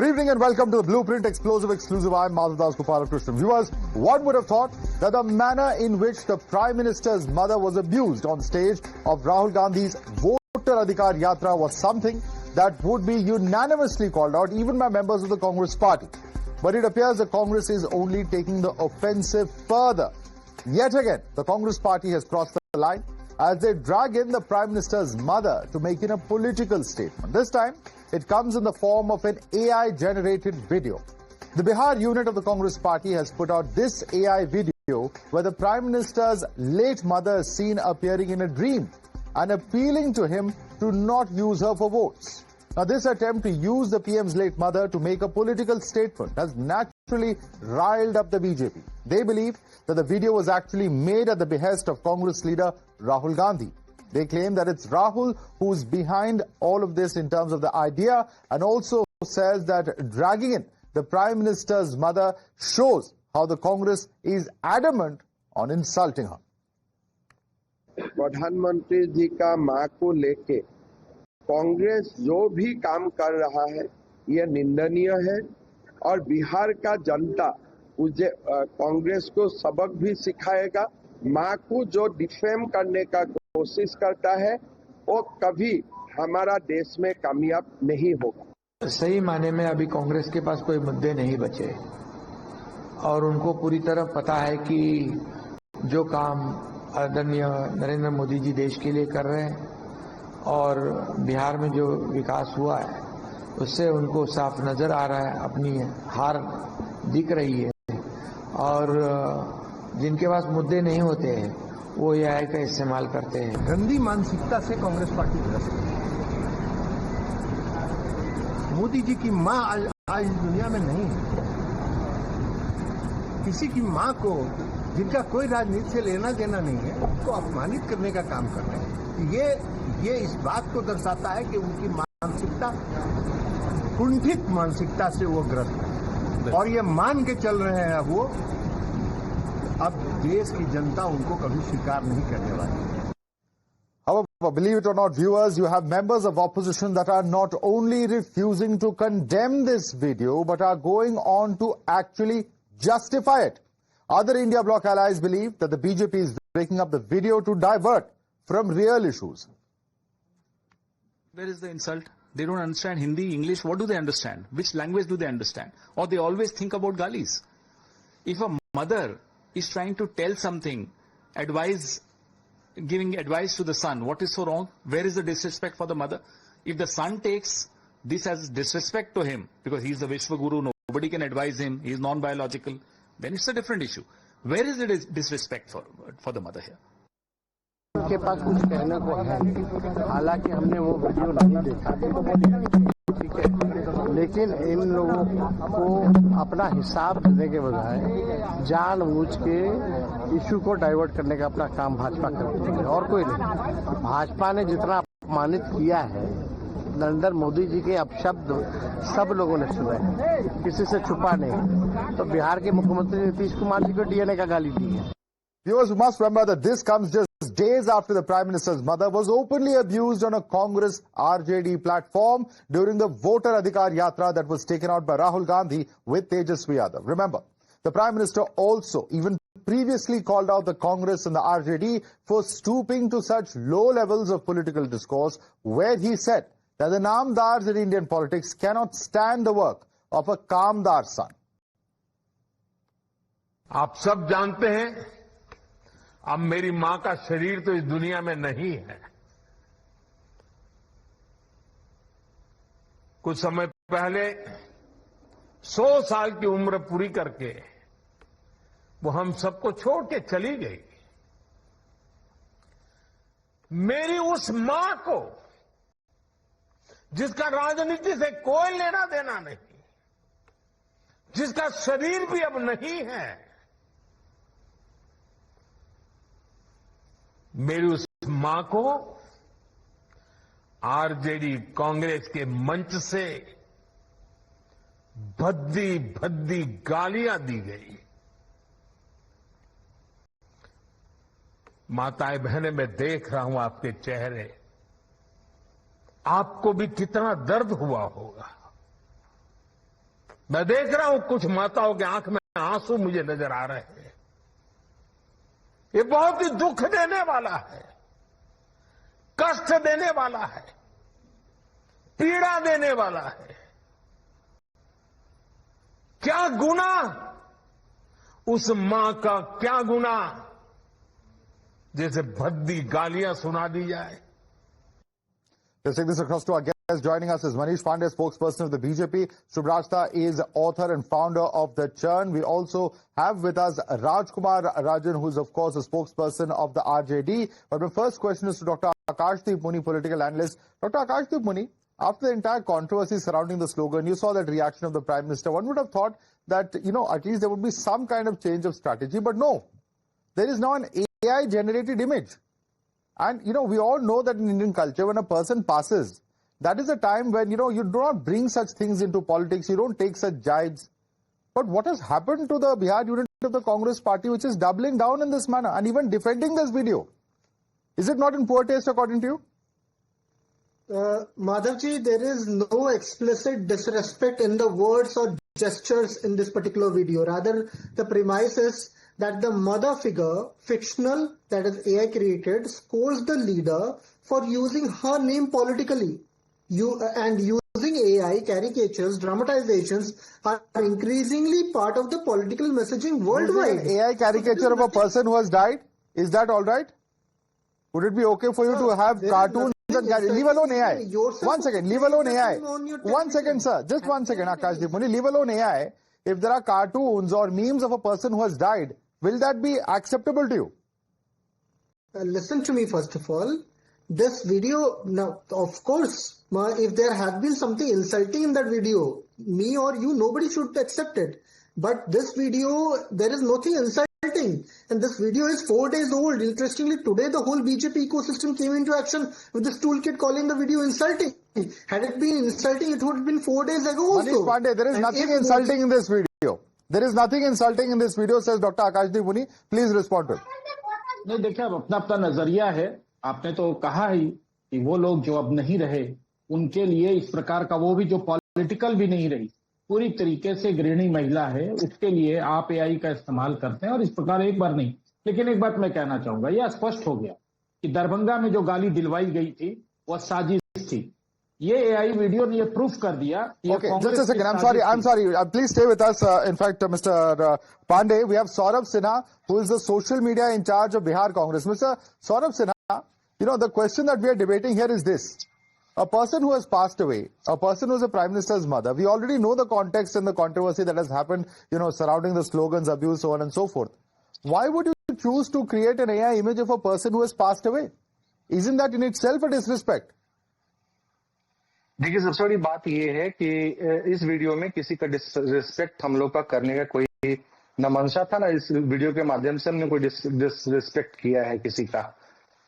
Good evening and welcome to the Blueprint Explosive Exclusive. I'm Madhavdas Gopalakrishnan. Viewers, one would have thought that the manner in which the Prime Minister's mother was abused on stage of Rahul Gandhi's Voter Adhikar Yatra was something that would be unanimously called out even by members of the Congress party. But it appears the Congress is only taking the offensive further. Yet again, the Congress party has crossed the line as they drag in the Prime Minister's mother to make in a political statement. This time, it comes in the form of an AI-generated video. The Bihar unit of the Congress party has put out this AI video where the Prime Minister's late mother is seen appearing in a dream and appealing to him to not use her for votes. Now, this attempt to use the PM's late mother to make a political statement has naturally riled up the BJP. They believe that the video was actually made at the behest of Congress leader Rahul Gandhi. They claim that it's Rahul who's behind all of this in terms of the idea, and also says that dragging in the Prime Minister's mother shows how the Congress is adamant on insulting her. प्रधानमंत्री जी का मां को लेके कांग्रेस जो भी काम कर रहा है यह निंदनीय है और बिहार का जनता कांग्रेस को सबक भी सिखाएगा। मां को जो डिफेम करने का कोशिश करता है वो कभी हमारा देश में कामयाब नहीं होगा। सही माने में अभी कांग्रेस के पास कोई मुद्दे नहीं बचे और उनको पूरी तरह पता है कि जो काम आदरणीय नरेंद्र मोदी जी देश के लिए कर रहे हैं और बिहार में जो विकास हुआ है उससे उनको साफ नजर आ रहा है, अपनी हार दिख रही है और जिनके पास मुद्दे नहीं होते हैं वो AI का इस्तेमाल करते हैं। गंदी मानसिकता से कांग्रेस पार्टी ग्रस्त है। मोदी जी की मां आज दुनिया में नहीं है। किसी की मां को जिनका कोई राजनीति से लेना देना नहीं है उसको अपमानित करने का काम कर रहे हैं। ये इस बात को दर्शाता है कि उनकी मानसिकता कुंठित मानसिकता से वो ग्रस्त है और ये मान के चल रहे हैं वो अब देश की जनता उनको कभी स्वीकार नहीं करने वाली है। However, believe it or not, viewers, you have members of opposition that are not only refusing to condemn this video, but are going on to actually justify it. Other India Bloc allies believe that the BJP is breaking up the video to divert from real issues. Where is the insult? They don't understand Hindi, English. What do they understand? Which language do they understand? Or they always think about galis. If a mother is trying to tell something, giving advice to the son, what is so wrong? Where is the disrespect for the mother? If the son takes this as disrespect to him, because he is the Vishwa Guru, nobody can advise him, he is non-biological, then it's a different issue. Where is the disrespect for the mother here? उनके पास कुछ कहने को है, हालांकि हमने वो video नहीं देखा, ठीक है, लेकिन इन लोगों को अपना हिसाब देने के बजाय जानबूझ के इशू को डाइवर्ट करने का अपना काम भाजपा करती है और कोई नहीं। भाजपा ने जितना अपमानित किया है नरेंद्र मोदी जी के अपशब्द सब लोगों ने सुने, किसी से छुपा नहीं। तो बिहार के मुख्यमंत्री नीतीश कुमार जी को DNA का गाली दी है। Viewers must remember that this comes just days after the Prime Minister's mother was openly abused on a Congress RJD platform during the Voter Adhikar Yatra that was taken out by Rahul Gandhi with Tejaswi Yadav. Remember, the Prime Minister also even previously called out the Congress and the RJD for stooping to such low levels of political discourse, where he said that the Namdars in Indian politics cannot stand the work of a Kamdar son. आप सब जानते हैं अब मेरी मां का शरीर तो इस दुनिया में नहीं है। कुछ समय पहले 100 साल की उम्र पूरी करके वो हम सबको छोड़ के चली गई। मेरी उस मां को जिसका राजनीति से कोई लेना देना नहीं, जिसका शरीर भी अब नहीं है, मेरी उस मां को आरजेडी कांग्रेस के मंच से भद्दी भद्दी गालियां दी गई। माताएं बहनें, मैं देख रहा हूं आपके चेहरे, आपको भी कितना दर्द हुआ होगा। मैं देख रहा हूं कुछ माताओं के आंख में आंसू मुझे नजर आ रहे हैं। ये बहुत ही दुख देने वाला है, कष्ट देने वाला है, पीड़ा देने वाला है। क्या गुना, उस मां का क्या गुना जैसे भद्दी गालियां सुना दी जाए। Let's take this across to our guest. Joining us is Manish Pandey, spokesperson of the BJP. Subhrajta is author and founder of The Churn. We also have with us Rajkumar Rajan, who is, of course, a spokesperson of the RJD. But my first question is to Dr. Akashdeep Muni, political analyst. Dr. Akashdeep Muni, after the entire controversy surrounding the slogan, you saw that reaction of the Prime Minister. One would have thought that, at least there would be some kind of change of strategy. But no, there is now an AI-generated image. And, we all know that in Indian culture, when a person passes, that is a time when, you do not bring such things into politics. You don't take such jibes. But what has happened to the Bihar unit of the Congress party, which is doubling down in this manner and even defending this video? Is it not in poor taste according to you? Madhavji, there is no explicit disrespect in the words or gestures in this particular video. Rather, the premise is that the mother figure, fictional, that is AI created, scolds the leader for using her name politically. Using AI, caricatures, dramatizations are increasingly part of the political messaging worldwide. Using an AI caricature of a person who has died, is that all right? Would it be okay for you to have cartoons and leave alone AI? One second, leave alone AI. 1 second, sir. Just 1 second, Akashdeep Muni. Leave alone AI. If there are cartoons or memes of a person who has died, will that be acceptable to you? Listen to me first of all. This video, now, of course, if there has been something insulting in that video, me or you, nobody should accept it. But this video, there is nothing insulting. And this video is 4 days old. Interestingly, today the whole BJP ecosystem came into action with this toolkit calling the video insulting. Had it been insulting, it would have been 4 days ago also. Manish Pandey, there is nothing insulting in this video. There is nothing insulting in this video, says Dr. Akashdeep Muni. Please respond to it. नहीं, देखिए, अब अपना अपना नजरिया है। आपने तो कहा ही कि वो लोग जो अब नहीं रहे, उनके लिए इस प्रकार का, वो भी जो पॉलिटिकल भी नहीं रही, पूरी तरीके से गृहिणी महिला है, उसके लिए आप एआई का इस्तेमाल करते हैं। और इस प्रकार एक बार नहीं, लेकिन एक बात मैं कहना चाहूंगा, यह स्पष्ट हो गया कि दरभंगा में जो गाली दिलवाई गई थी वह साजिश थी। ये एआई वीडियो ने ये प्रूफ कर दिया। Okay, just a second. I'm sorry. Please stay with us. In fact, Mr. Pandey, we have Saurabh Sinha, who is the social media in charge of Bihar Congress. Mr. Saurabh Sinha, the question that we are debating here is this. A person who has passed away, a person who is a Prime Minister's mother, we already know the context and the controversy that has happened, surrounding the slogans, abuse, so on and so forth. Why would you choose to create an AI image of a person who has passed away? Isn't that in itself a disrespect? देखिए, सबसे बड़ी बात यह है कि इस video में किसी का डिसरिस्पेक्ट हम लोग का करने का कोई न मंशा था, ना इस वीडियो के माध्यम से हमने कोई डिसरिस्पेक्ट किया है किसी का।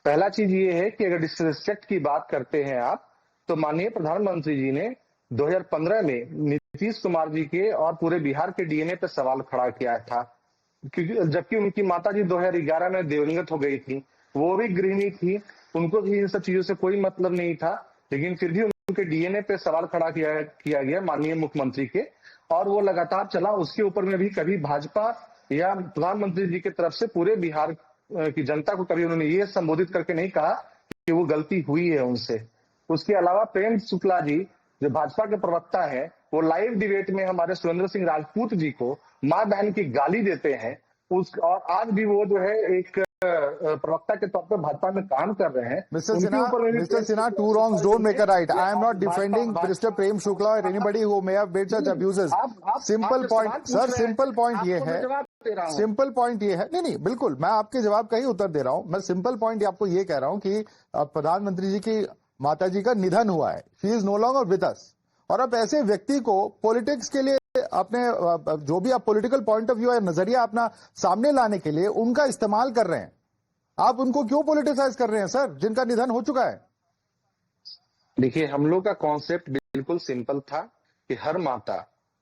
पहला चीज ये है कि अगर डिसरिस्पेक्ट की बात करते हैं आप, तो माननीय प्रधानमंत्री जी ने 2015 में नीतीश कुमार जी के और पूरे बिहार के डीएनए पे सवाल खड़ा किया था, क्योंकि जबकि उनकी माता जी 2011 में दिवंगत हो गई थी, वो भी गृहिणी थी, उनको भी इन सब चीजों से कोई मतलब नहीं था, लेकिन फिर भी उनके डीएनए पे सवाल खड़ा किया गया माननीय मुख्यमंत्री के, और वो लगातार चला। उसके ऊपर में भी कभी भाजपा या प्रधानमंत्री जी की तरफ से पूरे बिहार की जनता को कभी उन्होंने ये संबोधित करके नहीं कहा कि वो गलती हुई है उनसे। उसके अलावा प्रेम शुक्ला जी, जो भाजपा के प्रवक्ता है, वो लाइव डिबेट में हमारे सुरेंद्र सिंह राजपूत जी को मां बहन की गाली देते हैं। और आज भी वो जो है एक प्रवक्ता के तौर पर भाजपा में काम कर रहे हैं। Mr. Sinha, two wrongs don't make a right. I am not defending Mr. Prem Shukla or anybody who may have made such abuses. Simple point, sir, simple point ये है, सिंपल पॉइंट ये है, नहीं बिल्कुल, मैं आपके जवाब का ही उत्तर दे रहा हूं। मैं सिंपल पॉइंट आपको ये कह रहा हूं कि प्रधानमंत्री जी की माता जी का निधन हुआ है, she is no longer with us, और आप ऐसे व्यक्ति को पॉलिटिक्स के लिए अपने जो भी आप पॉलिटिकल पॉइंट ऑफ व्यू है, नजरिया अपना सामने लाने के लिए उनका इस्तेमाल कर रहे हैं। आप उनको क्यों पॉलिटिसाइज कर रहे हैं सर, जिनका निधन हो चुका है? देखिए, हम लोग का कॉन्सेप्ट बिल्कुल सिंपल था कि हर माता,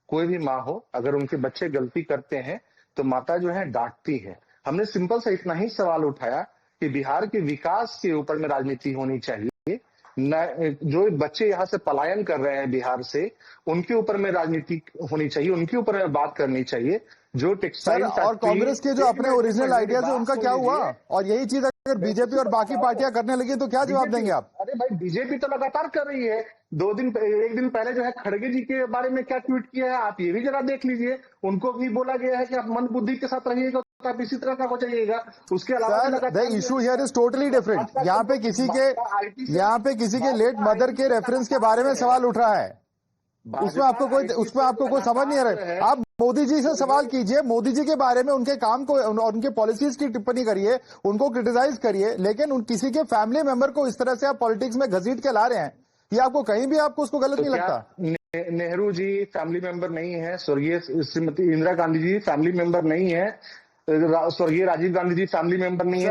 कोई भी माँ हो, अगर उनके बच्चे गलती करते हैं तो माता जो है डांटती है। हमने सिंपल से इतना ही सवाल उठाया कि बिहार के विकास के ऊपर में राजनीति होनी चाहिए, जो बच्चे यहाँ से पलायन कर रहे हैं बिहार से, उनके ऊपर में राजनीति होनी चाहिए, उनके ऊपर में बात करनी चाहिए। जो टेक्सटाइल और कांग्रेस के जो अपने ओरिजिनल आइडियाज है उनका क्या हुआ? और यही चीज अगर बीजेपी और बाकी पार्टियां करने लगी तो क्या जवाब देंगे आप? अरे भाई, बीजेपी तो लगातार कर रही है। एक दिन पहले जो है खड़गे जी के बारे में क्या ट्वीट किया है, आप ये भी जरा देख लीजिए। उनको भी बोला गया है कि आप मन बुद्धि के साथ रहिएगा तो आप इसी तरह का हो जाइएगा। उसके अलावा the issue here is totally different. यहाँ पे किसी के लेट मदर के रेफरेंस के बारे में सवाल उठ रहा है, उसमें आपको कोई समझ नहीं आ रहा है। आप मोदी जी से सवाल कीजिए, मोदी जी के बारे में उनके काम को और उनके पॉलिसीज की टिप्पणी करिए, उनको क्रिटिसाइज करिए, लेकिन किसी के फैमिली मेंबर को इस तरह से आप पॉलिटिक्स में घसीट के ला रहे हैं, ये आपको कहीं भी आपको उसको गलत नहीं लगता? नेहरू जी फैमिली मेंबर नहीं है, स्वर्गीय श्रीमती इंदिरा गांधी जी फैमिली मेंबर नहीं है, स्वर्गीय राजीव गांधी जी फैमिली मेंबर नहीं है,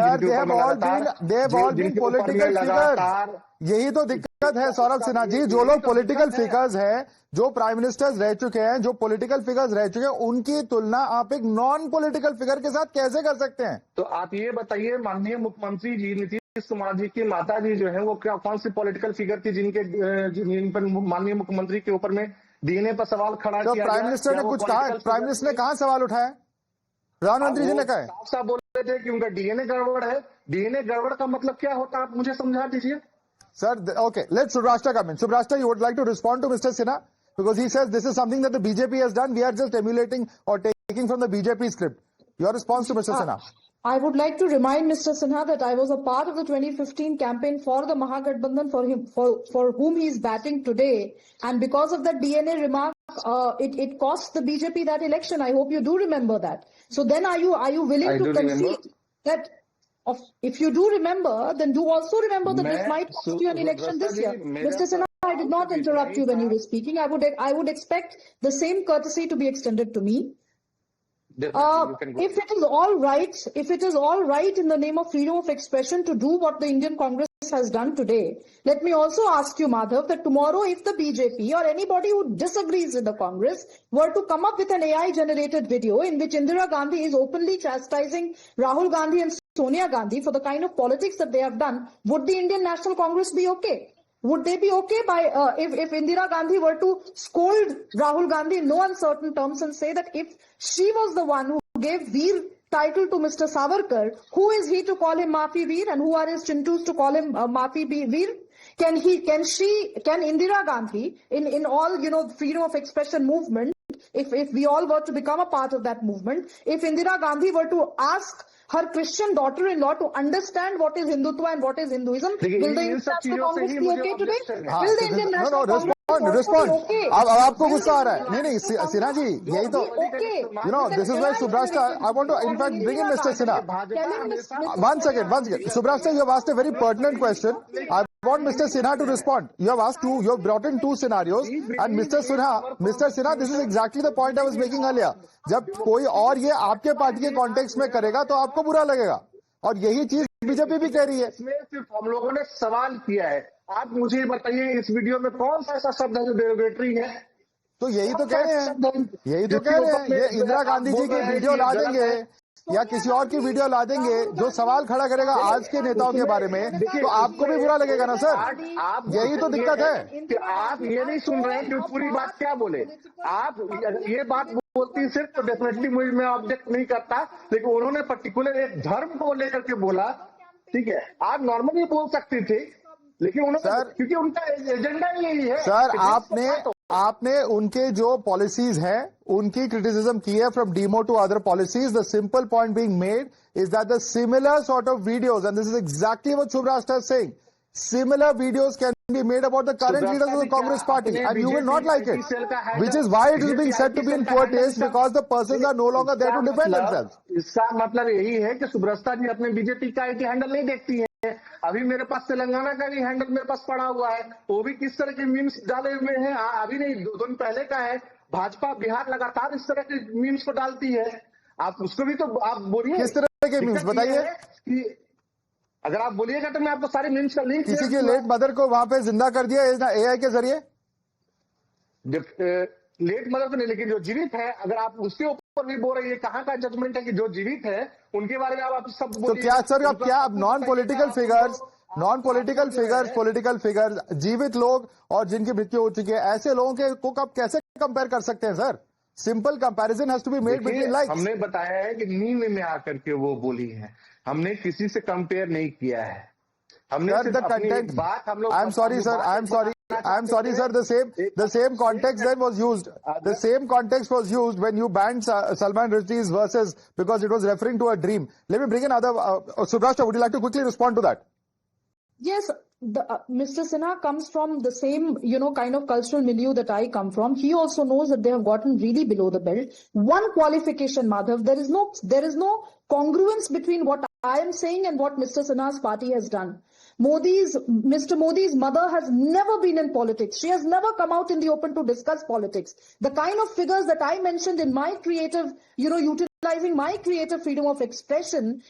यही तो दिक्कत है सौरभ सिन्हा जी। जो लोग पॉलिटिकल फिगर्स हैं, जो प्राइम मिनिस्टर्स रह चुके हैं, जो पॉलिटिकल फिगर्स रह चुके हैं, उनकी तुलना आप एक नॉन पॉलिटिकल फिगर के साथ कैसे कर सकते हैं? तो आप ये बताइए, माननीय मुख्यमंत्री जी नीतीश कुमार जी की माता जी जो है वो क्या कौन सी पॉलिटिकल फिगर थी जिन पर माननीय मुख्यमंत्री के ऊपर में डीएनए पर सवाल खड़ा किया? प्राइम मिनिस्टर ने कुछ कहा? प्राइम मिनिस्टर ने कहाँ सवाल उठाया? प्रधानमंत्री जी ने कहा साफ बोल रहे थे कि उनका डीएनए गड़बड़ है। डीएनए गड़बड़ का मतलब क्या होता है, आप मुझे समझा दीजिए। Sir, okay, let Subrashta come in. Subrashta, you would like to respond to Mr. Sinha? Because he says this is something that the BJP has done. We are just emulating or taking from the BJP script. Your response to Mr. Sinha? I would like to remind Mr. Sinha that I was a part of the 2015 campaign for the Mahagathbandhan for whom he is batting today. And because of that DNA remark, it cost the BJP that election. I hope you do remember that. So then are you willing to concede that if you do remember, then do also remember that this might cost you an election this year. Mr. Sinha, I did not interrupt you when you were speaking. I would expect the same courtesy to be extended to me. If it is all right in the name of freedom of expression to do what the Indian Congress has done today, let me also ask you, Madhav, that tomorrow if the BJP or anybody who disagrees with the Congress were to come up with an AI-generated video in which Indira Gandhi is openly chastising Rahul Gandhi and Sonia Gandhi for the kind of politics that they have done, would the Indian National Congress be okay? Would they be okay if Indira Gandhi were to scold Rahul Gandhi in no uncertain terms and say that if she was the one who gave Veer title to Mr. Savarkar, who is he to call him Maafi Veer and who are his chintus to call him Maafi Veer? Can Indira Gandhi in all, freedom of expression movement, if we all were to become a part of that movement, if Indira Gandhi were to ask her Christian daughter-in-law to understand what is Hindutva and what is Hinduism, will the Indian National Congress be okay today? Will the Indian National Congress respond. okay? अब आपको गुस्सा आ रहा है? नहीं, सिन्हा जी, यही तो, this is why Subrashta, I want to in fact bring in Mr. Sinha. One second. Subrashta, you have asked a very pertinent question. I want Mr. Sinha to respond. You have brought in two scenarios, and Mr. Sinha, this is exactly the point I was making earlier. जब कोई और ये आपके party के context में करेगा तो आपको बुरा लगेगा, और यही चीज बीजेपी भी कह रही है। इसमें सिर्फ हम लोगों ने सवाल किया है, आप मुझे बताइए इस वीडियो में कौन सा ऐसा शब्द है जो डेरोगेटरी है? तो यही तो कह रहे हैं, ये इंदिरा गांधी जी की वीडियो ला देंगे या किसी और की वीडियो ला देंगे जो सवाल खड़ा करेगा आज के नेताओं के बारे में, तो आपको भी बुरा लगेगा ना सर? यही तो दिक्कत है कि आप ये नहीं सुन रहे हैं कि पूरी बात क्या बोले। आप ये बात बोलती सिर्फ तो डेफिनेटली मैं ऑब्जेक्ट नहीं करता, लेकिन उन्होंने पर्टिकुलर एक धर्म को लेकर के बोला, ठीक है, आप नॉर्मली बोल सकती थी, लेकिन उन्होंने क्योंकि उनका एजेंडा यही है। सर, आपने उनके जो पॉलिसीज हैं उनकी क्रिटिसिज्म की है from demo to other policies. The simple point being made is that the similar sort of videos, and this is exactly what Subrashta is saying, similar videos can be made about the current leaders of the Congress party, and you will not like it, which is why it is being said to be in poor taste, because the persons are no longer there to defend themselves. इसका मतलब यही है कि Subrashta जी अपने BJP का IT handle नहीं देखती है। अभी मेरे पास तेलंगाना का भी हैंडल मेरे पास पड़ा हुआ है, वो भी किस तरह के मीम्स डाले हुए हैं, अभी नहीं 2 दिन पहले का है। भाजपा बिहार लगातार इस तरह के मीम्स को डालती है, आप उसको भी तो आप बोलिए किस तरह के मीम्स बताइए। अगर आप बोलिएगा तो मैं आपको सारे मीम्स का लिंक। किसी की लेट मदर को वहां पे जिंदा कर दिया एआई के जरिए। लेट मदर तो नहीं, लेकिन जो जीवित है, अगर आप उसके ऊपर भी बोल रही है, कहाँ का जजमेंट है कि जो जीवित है उनके बारे में आप सब तो क्या सर, अब क्या आप non political figures non political figures, जीवित लोग और जिनकी मृत्यु हो चुकी है, ऐसे लोगों के को कब कैसे कंपेयर कर सकते हैं sir? Simple comparison has to be made between likes. हमने बताया है कि नींद में आकर के वो बोली है, हमने किसी से कंपेयर नहीं किया है। हमने Sir, the content. I'm sorry, sir. The same context then was used. The same context was used when you banned Salman Rushdie's verses because it was referring to a dream. Let me bring in other. Subrashta, would you like to quickly respond to that? Yes, Mr. Sinha comes from the same, kind of cultural milieu that I come from. He also knows that they have gotten really below the belt. One qualification, Madhav, there is no congruence between what I am saying and what Mr. Sinha's party has done. Mr. Modi's mother has never been in politics. She has never come out in the open to discuss politics. The kind of figures that I mentioned in my creative, utilizing my creative freedom of expression,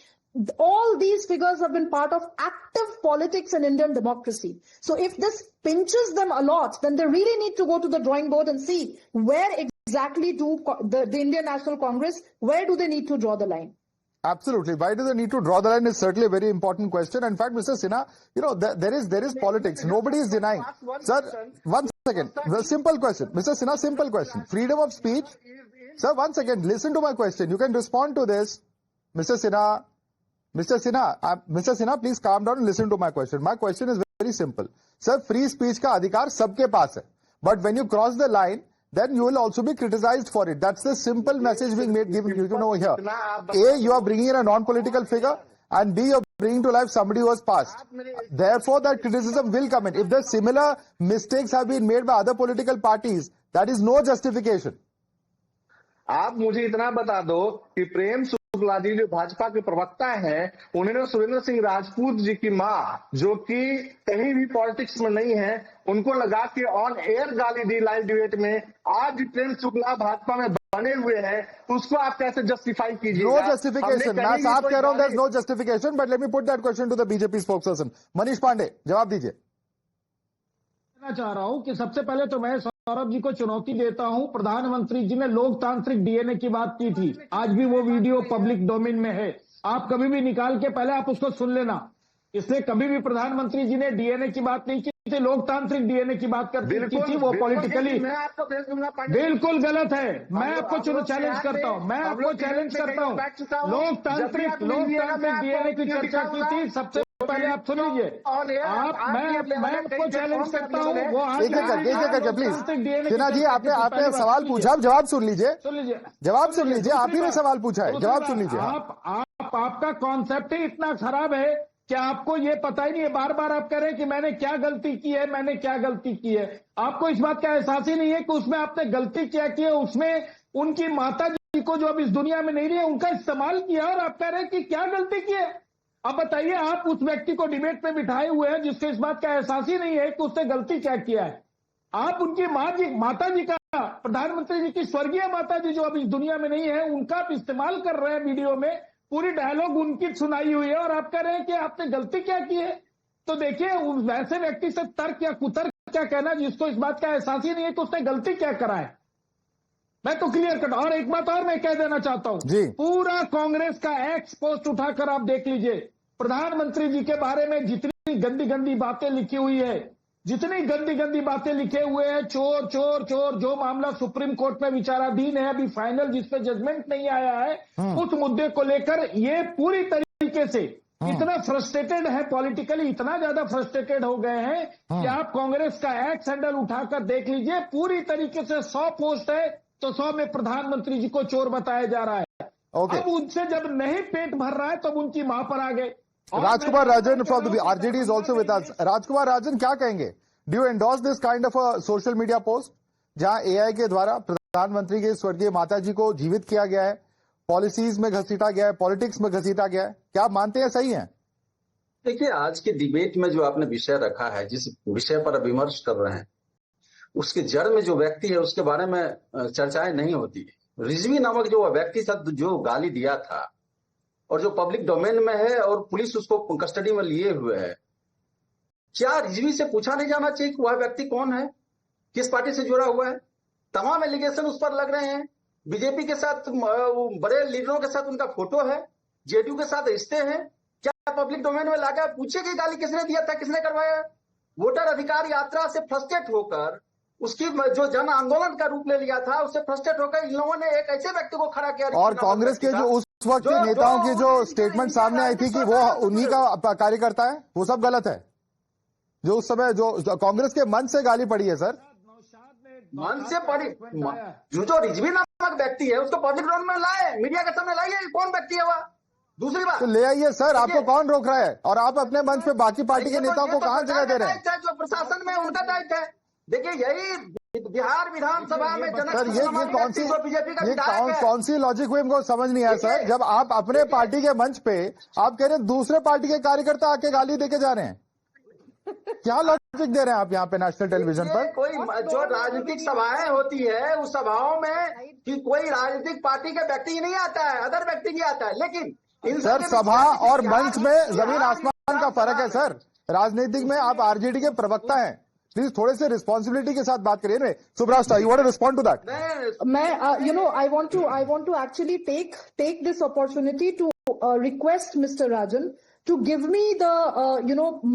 all these figures have been part of active politics in Indian democracy. So if this pinches them a lot, then they really need to go to the drawing board and see where exactly do the Indian National Congress, where do they need to draw the line? Absolutely. Why do they need to draw the line is certainly a very important question. In fact, Mr. Sinha, there is politics. Nobody is denying. Sir, 1 second. The simple question. Mr. Sinha, simple question. Freedom of speech. Sir, 1 second. Listen to my question. You can respond to this. Mr. Sinha, please calm down and listen to my question. My question is very simple. Sir, free speech का अधिकार सबके पास है. But when you cross the line, then you will also be criticized for it. That's the simple message being made, given over here. A, you are bringing in a non-political figure, and B, you are bringing to life somebody who has passed. Therefore, that criticism will come in. If the similar mistakes have been made by other political parties, that is no justification. आप मुझे इतना बता दो कि प्रेम शुक्ला जी जो भाजपा के प्रवक्ता हैं, उन्होंने सुरेंद्र सिंह राजपूत जी की मां, जो कि कहीं भी पॉलिटिक्स में नहीं है, उनको लगा के ऑन एयर गाली दी लाइव डिबेट में। आज प्रेम शुक्ला भाजपा में बने हुए हैं, उसको आप कैसे जस्टिफाई कीजिएगा? No justification. मैं साफ कह रहा हूं, there is no justification, but let me put that question to the BJP spokesperson Manish Pande, जवाब दीजिए। मैं चाह रहा हूं कि सबसे पहले तो मैं सौरभ जी को चुनौती देता हूं। प्रधानमंत्री जी ने लोकतांत्रिक डीएनए की बात की थी, आज भी वो वीडियो पब्लिक डोमेन में है, आप कभी भी निकाल के पहले आप उसको सुन लेना। इसलिए कभी भी प्रधानमंत्री जी ने डीएनए की बात नहीं की थी, लोकतांत्रिक डीएनए की बात करती थी, वो पॉलिटिकली बिल्कुल गलत है। मैं आपको चैलेंज करता हूं, लोकतांत्रिक डीएनए की चर्चा की थी। सबसे पहले आप सुन लीजिए, मैं आपको चैलेंज करता हूं, वो एक करके प्लीज। सिन्हा जी, आपने सवाल पूछा, आप जवाब सुन लीजिए, जवाब सुन लीजिए। आप ही ने सवाल पूछा है, जवाब सुन लीजिए। आपका कॉन्सेप्ट ही इतना खराब है कि आपको ये पता ही नहीं है। बार बार आप कह रहे हैं कि मैंने क्या गलती की है, आपको इस बात का एहसास ही नहीं है कि उसमें आपने गलती क्या की है। उसमें उनकी माता जी को, जो अब इस दुनिया में नहीं रही है, उनका इस्तेमाल किया और आप कह रहे हैं कि क्या गलती की है। अब बताइए, आप उस व्यक्ति को डिबेट में बिठाए हुए हैं जिसको इस बात का एहसास ही नहीं है कि उसने गलती क्या किया है। आप उनकी माता जी का, प्रधानमंत्री जी की स्वर्गीय माता जी जो अब इस दुनिया में नहीं है, उनका आप इस्तेमाल कर रहे हैं वीडियो में, पूरी डायलॉग उनकी सुनाई हुई है और आप कह रहे हैं कि आपने गलती क्या की है। तो देखिए, वैसे व्यक्ति से तर्क या कुतर्क क्या कहना जिसको इस बात का एहसास ही नहीं है कि उसने गलती क्या करा है। मैं तो क्लियर करता हूं। और एक बात और मैं कह देना चाहता हूं, पूरा कांग्रेस का एक्स पोस्ट उठाकर आप देख लीजिए, प्रधानमंत्री जी के बारे में जितनी गंदी बातें लिखी हुई है, जितनी गंदी बातें लिखे हुए हैं, चोर चोर चोर, जो मामला सुप्रीम कोर्ट में विचाराधीन है, अभी फाइनल जिस पे जजमेंट नहीं आया है, उस मुद्दे को लेकर ये पूरी तरीके से इतना फ्रस्ट्रेटेड है, पॉलिटिकली इतना ज्यादा फ्रस्ट्रेटेड हो गए हैं कि आप कांग्रेस का एक्स हैंडल उठाकर देख लीजिए, पूरी तरीके से 100 पोस्ट है तो 100 में प्रधानमंत्री जी को चोर बताया जा रहा है। अब उनसे जब नहीं पेट भर रहा है तब उनकी मां पर आ गए। Rajkumar Rajan from the RJD is also with us. Rajkumar Rajan, क्या कहेंगे? Do you endorse this kind of a social media post जहां एआई के द्वारा प्रधानमंत्री के स्वर्गीय माता जी को जीवित किया गया है, पॉलिसीज में घसीटा गया है, पॉलिटिक्स में घसीटा गया है? क्या आप मानते हैं सही है? देखिए, आज के डिबेट में जो आपने विषय रखा है, जिस विषय पर विमर्श कर रहे हैं, उसके जड़ में जो व्यक्ति है उसके बारे में चर्चाएं नहीं होती। रिजवी नामक जो व्यक्ति था, जो गाली दिया था और जो पब्लिक डोमेन में है और पुलिस उसको कस्टडी में लिए हुए है, क्या रिजवी से पूछा नहीं जाना चाहिए कि वह व्यक्ति कौन है, किस पार्टी से जुड़ा हुआ है? तमाम एलिगेशन उस पर लग रहे हैं। बीजेपी के साथ, बड़े लीडरों के साथ उनका फोटो है, जेडीयू के साथ रिश्ते हैं। क्या पब्लिक डोमेन में लाकर पूछे कि गाली किसने दिया था, किसने करवाया। वोटर अधिकार यात्रा से फ्रस्ट्रेट होकर उसकी जो जन आंदोलन का रूप ले लिया था, उससे फ्रस्ट्रेट होकर इन लोगों ने एक ऐसे व्यक्ति को खड़ा किया। और कांग्रेस के जो उस वक्त के नेताओं की जो स्टेटमेंट सामने आई थी कि वो उन्हीं का कार्यकर्ता है, वो सब गलत है। जो उस समय जो कांग्रेस के मंच से गाली पड़ी है सर, मन से पड़ी, जो रिजवी नामक व्यक्ति है उसको पब्लिक डोमेन में लाए, मीडिया के सामने लाइए, कौन व्यक्ति है वह। दूसरी बात तो ले आइए सर, आपको कौन रोक रहा है? और आप अपने मंच पे बाकी पार्टी के नेताओं को कहां जगह दे रहे हैं? जो प्रशासन में उनका दायित्व है। देखिए यही बिहार विधानसभा में सर ये कौन सी लॉजिक हुई, हमको समझ नहीं आया सर। जब आप अपने पार्टी के मंच पे आप कह रहे हैं दूसरे पार्टी के कार्यकर्ता आके गाली देके जा रहे हैं, क्या लॉजिक दे रहे हैं आप यहाँ पे नेशनल टेलीविजन पर? कोई जो राजनीतिक सभाएं होती है उस सभाओं में कि कोई राजनीतिक पार्टी का व्यक्ति ही नहीं आता है, अदर व्यक्ति ही आता है। लेकिन सर सभा और मंच में जमीन आसमान का फर्क है सर। राजनीतिक में आप आरजेडी के प्रवक्ता हैं, प्लीज थोड़े से रिस्पॉन्सिबिलिटी के साथ बात करिए। Subrata, you want to respond to that? मैं I want to actually take this opportunity to request Mr. Rajan to give me the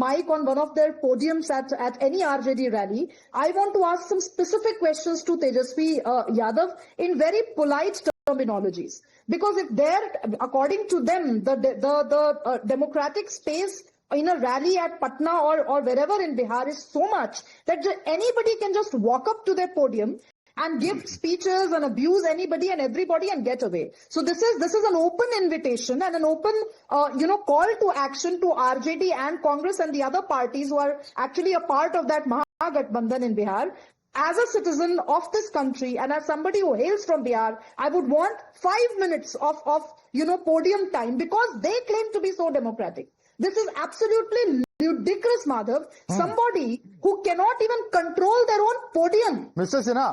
mic on one of their podiums at any RJD rally. I want to ask some specific questions to Tejasvi Yadav in very polite terminologies, because if they're, according to them, the democratic space in a rally at Patna or wherever in Bihar is so much that anybody can just walk up to their podium and give speeches and abuse anybody and everybody and get away. So this is an open invitation and an open call to action to RJD and Congress and the other parties who are actually a part of that Mahagathbandhan in Bihar. As a citizen of this country and as somebody who hails from Bihar, I would want 5 minutes of podium time, because they claim to be so democratic. This is absolutely ludicrous, Madhav. Somebody who cannot even control their own podium. Mr. Sinha,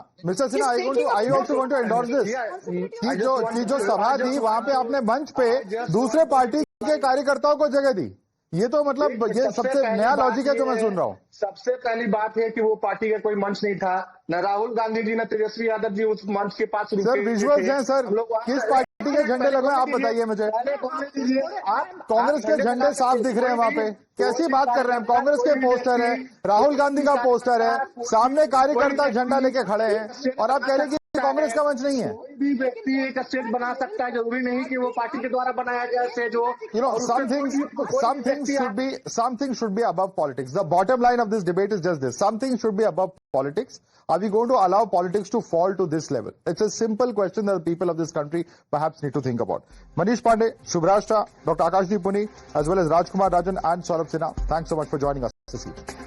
are you also going to endorse this? कि जो सभा थी वहां पे आपने मंच पे दूसरे पार्टी के कार्यकर्ताओं को जगह दी, ये तो मतलब ये सबसे नया लॉजिक है जो मैं सुन रहा हूँ। सबसे पहली बात है कि वो पार्टी का कोई मंच नहीं था, न राहुल गांधी जी न तेजस्वी यादव जी उस मंच के पास रुके। सर विजुअल्स हैं सर, किस पार्टी के झंडे लगे आप बताइए मुझे। आप कांग्रेस के झंडे साफ दिख रहे हैं वहाँ पे, कैसी बात कर रहे हैं? कांग्रेस के पोस्टर है, राहुल गांधी का पोस्टर है, सामने कार्यकर्ता झंडा लेके खड़े हैं और आप कह रहे हैं कि कांग्रेस का मंच नहीं है। कोई भी व्यक्ति एक स्टेज बना सकता है, जरूरी नहीं कि वो पार्टी के द्वारा बनाया गया स्टेज हो। Something should be above politics. The bottom line of this debate is just this: something should be above politics. Are we going to allow politics to fall to this level? It's a simple question that the people of this country perhaps need to think about. Manish Pandey, Subhrashtra, Dr. Akashdeep Puni, as well as Rajkumar Rajan and Saurabh Sinha, thanks so much for joining us this evening.